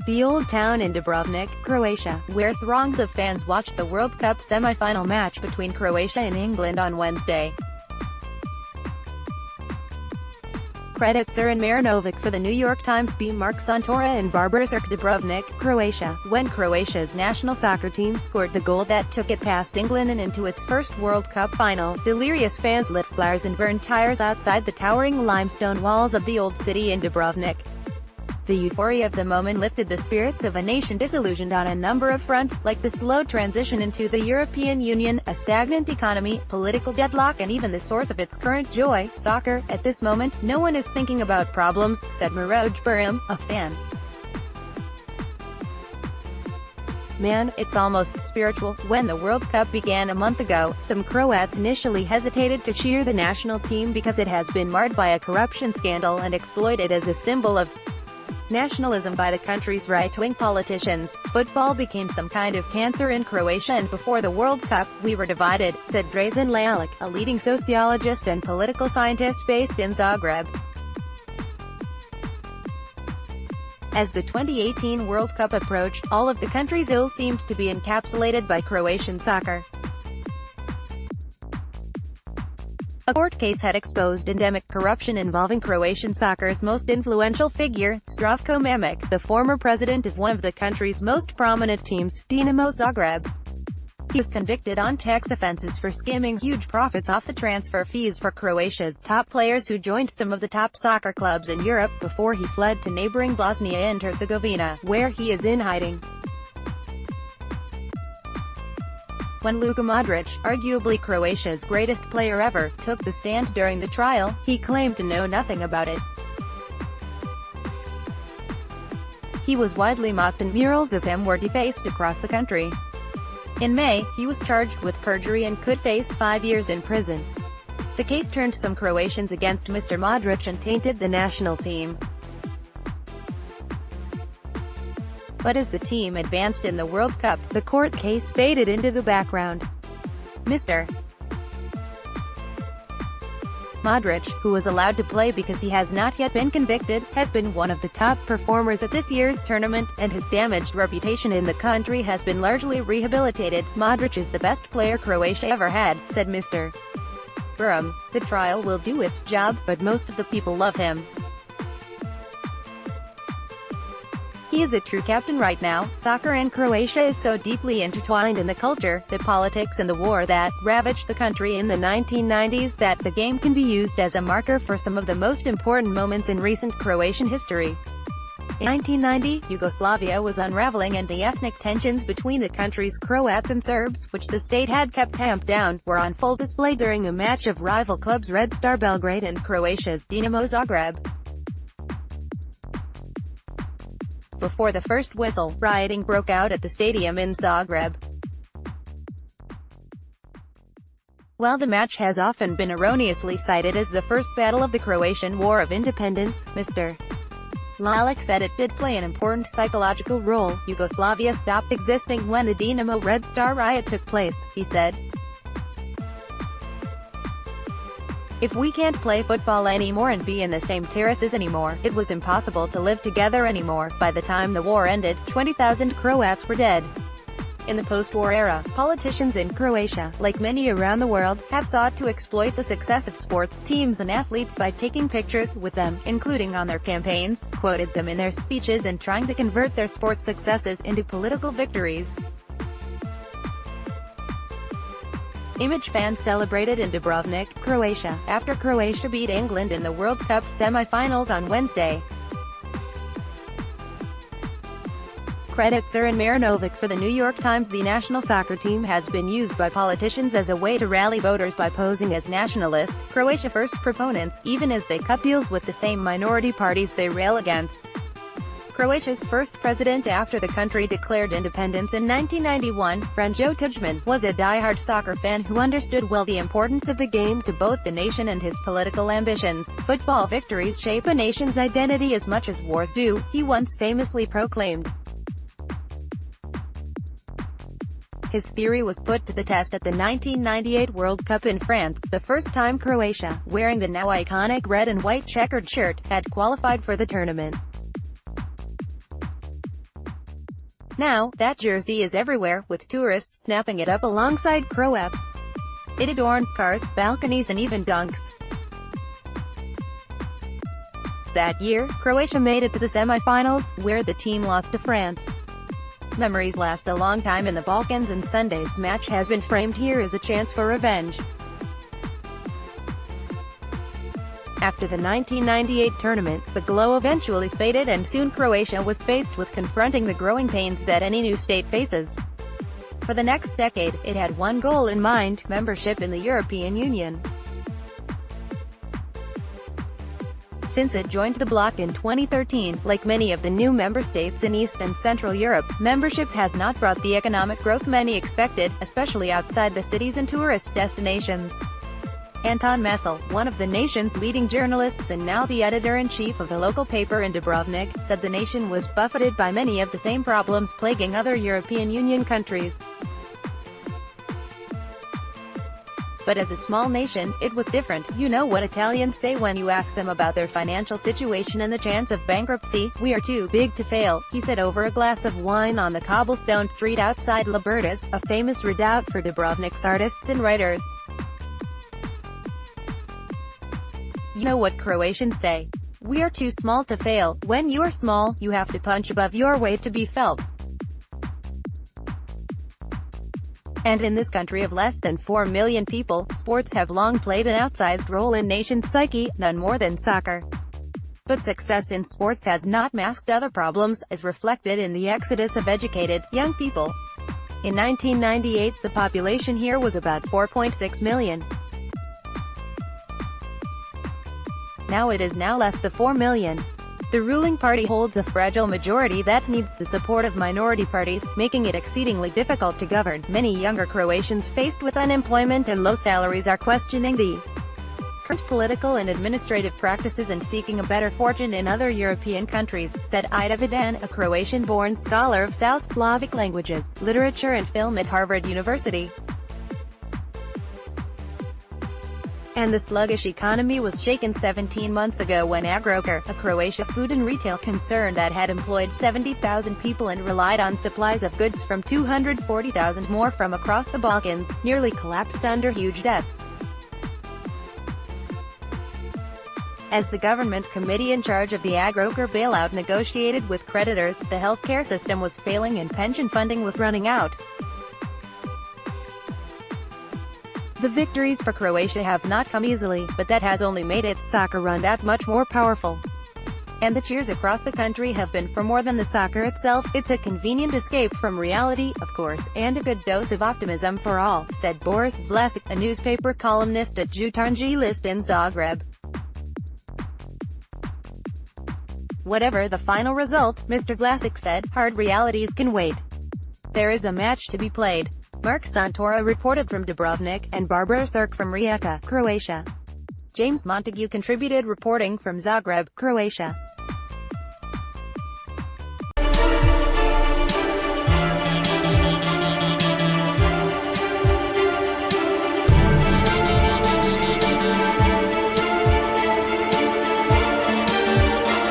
The old town in Dubrovnik, Croatia, where throngs of fans watched the World Cup semi-final match between Croatia and England on Wednesday. CreditZoran Marinovic for the New York TimesBy. Marc Santora and SurkDUBROVNIK, Croatia, when Croatia's national soccer team scored the goal that took it past England and into its first World Cup final, delirious fans lit flares and burned tires outside the towering limestone walls of the old city in Dubrovnik. The euphoria of the moment lifted the spirits of a nation disillusioned on a number of fronts, like the slow transition into the European Union, a stagnant economy, political deadlock and even the source of its current joy, soccer. At this moment, no one is thinking about problems, said Marc, a fan. Man, it's almost spiritual. When the World Cup began a month ago, some Croats initially hesitated to cheer the national team because it has been marred by a corruption scandal and exploited as a symbol of nationalism by the country's right-wing politicians. Football became some kind of cancer in Croatia, and before the World Cup, we were divided, said Drazen Lalic, a leading sociologist and political scientist based in Zagreb. As the 2018 World Cup approached, all of the country's ill seemed to be encapsulated by Croatian soccer. A court case had exposed endemic corruption involving Croatian soccer's most influential figure, Zdravko Mamic, the former president of one of the country's most prominent teams, Dinamo Zagreb. He was convicted on tax offenses for skimming huge profits off the transfer fees for Croatia's top players who joined some of the top soccer clubs in Europe, before he fled to neighboring Bosnia and Herzegovina, where he is in hiding. When Luka Modric, arguably Croatia's greatest player ever, took the stand during the trial, he claimed to know nothing about it. He was widely mocked and murals of him were defaced across the country. In May, he was charged with perjury and could face 5 years in prison. The case turned some Croatians against Mr. Modric and tainted the national team. But as the team advanced in the World Cup, the court case faded into the background. Mr. Modric, who was allowed to play because he has not yet been convicted, has been one of the top performers at this year's tournament, and his damaged reputation in the country has been largely rehabilitated. Modric is the best player Croatia ever had, said Mr. The trial will do its job, but most of the people love him. He is a true captain right now. Soccer and Croatia is so deeply intertwined in the culture, the politics and the war that ravaged the country in the 1990s that the game can be used as a marker for some of the most important moments in recent Croatian history. In 1990, Yugoslavia was unraveling and the ethnic tensions between the country's Croats and Serbs, which the state had kept tamped down, were on full display during a match of rival clubs Red Star Belgrade and Croatia's Dinamo Zagreb. Before the first whistle, rioting broke out at the stadium in Zagreb. While the match has often been erroneously cited as the first battle of the Croatian War of Independence, Mr. Lalic said it did play an important psychological role. Yugoslavia stopped existing when the Dinamo Red Star riot took place, he said. If we can't play football anymore and be in the same terraces anymore, it was impossible to live together anymore. By the time the war ended, 20,000 Croats were dead. In the post-war era, politicians in Croatia, like many around the world, have sought to exploit the success of sports teams and athletes by taking pictures with them, including on their campaigns, quoted them in their speeches and trying to convert their sports successes into political victories. Image fans celebrated in Dubrovnik, Croatia, after Croatia beat England in the World Cup semi-finals on Wednesday. CreditZoran Marinovic for the New York Times. The national soccer team has been used by politicians as a way to rally voters by posing as nationalist, Croatia-first proponents, even as they cut deals with the same minority parties they rail against. Croatia's first president after the country declared independence in 1991, Franjo Tuđman, was a die-hard soccer fan who understood well the importance of the game to both the nation and his political ambitions. Football victories shape a nation's identity as much as wars do, he once famously proclaimed. His theory was put to the test at the 1998 World Cup in France, the first time Croatia, wearing the now iconic red and white checkered shirt, had qualified for the tournament. Now, that jersey is everywhere, with tourists snapping it up alongside Croats. It adorns cars, balconies and even dunks. That year, Croatia made it to the semi-finals, where the team lost to France. Memories last a long time in the Balkans, and Sunday's match has been framed here as a chance for revenge. After the 1998 tournament, the glow eventually faded, and soon Croatia was faced with confronting the growing pains that any new state faces. For the next decade, it had one goal in mind: membership in the European Union. Since it joined the bloc in 2013, like many of the new member states in East and Central Europe, membership has not brought the economic growth many expected, especially outside the cities and tourist destinations. Anton Mesel, one of the nation's leading journalists and now the editor-in-chief of a local paper in Dubrovnik, said the nation was buffeted by many of the same problems plaguing other European Union countries. But as a small nation, it was different. You know what Italians say when you ask them about their financial situation and the chance of bankruptcy: "We are too big to fail," he said over a glass of wine on the cobblestone street outside Libertas, a famous redoubt for Dubrovnik's artists and writers. You know what Croatians say? "We are too small to fail." When you're small, you have to punch above your weight to be felt. And in this country of less than 4 million people, sports have long played an outsized role in nation's psyche, none more than soccer. But success in sports has not masked other problems, as reflected in the exodus of educated, young people. In 1998, the population here was about 4.6 million. Now it is less than 4 million. The ruling party holds a fragile majority that needs the support of minority parties, making it exceedingly difficult to govern. Many younger Croatians faced with unemployment and low salaries are questioning the current political and administrative practices and seeking a better fortune in other European countries, said Ida Vidan, a Croatian-born scholar of South Slavic languages, literature and film at Harvard University. And the sluggish economy was shaken 17 months ago when Agrokor, a Croatia food and retail concern that had employed 70,000 people and relied on supplies of goods from 240,000 more from across the Balkans, nearly collapsed under huge debts. As the government committee in charge of the Agrokor bailout negotiated with creditors, the healthcare system was failing and pension funding was running out. The victories for Croatia have not come easily, but that has only made its soccer run that much more powerful. And the cheers across the country have been for more than the soccer itself. It's a convenient escape from reality, of course, and a good dose of optimism for all, said Boris Vlasic, a newspaper columnist at Jutarnji List in Zagreb. Whatever the final result, Mr. Vlasic said, hard realities can wait. There is a match to be played. Marc Santora reported from Dubrovnik, and Barbara Surk from Rijeka, Croatia. James Montague contributed reporting from Zagreb, Croatia.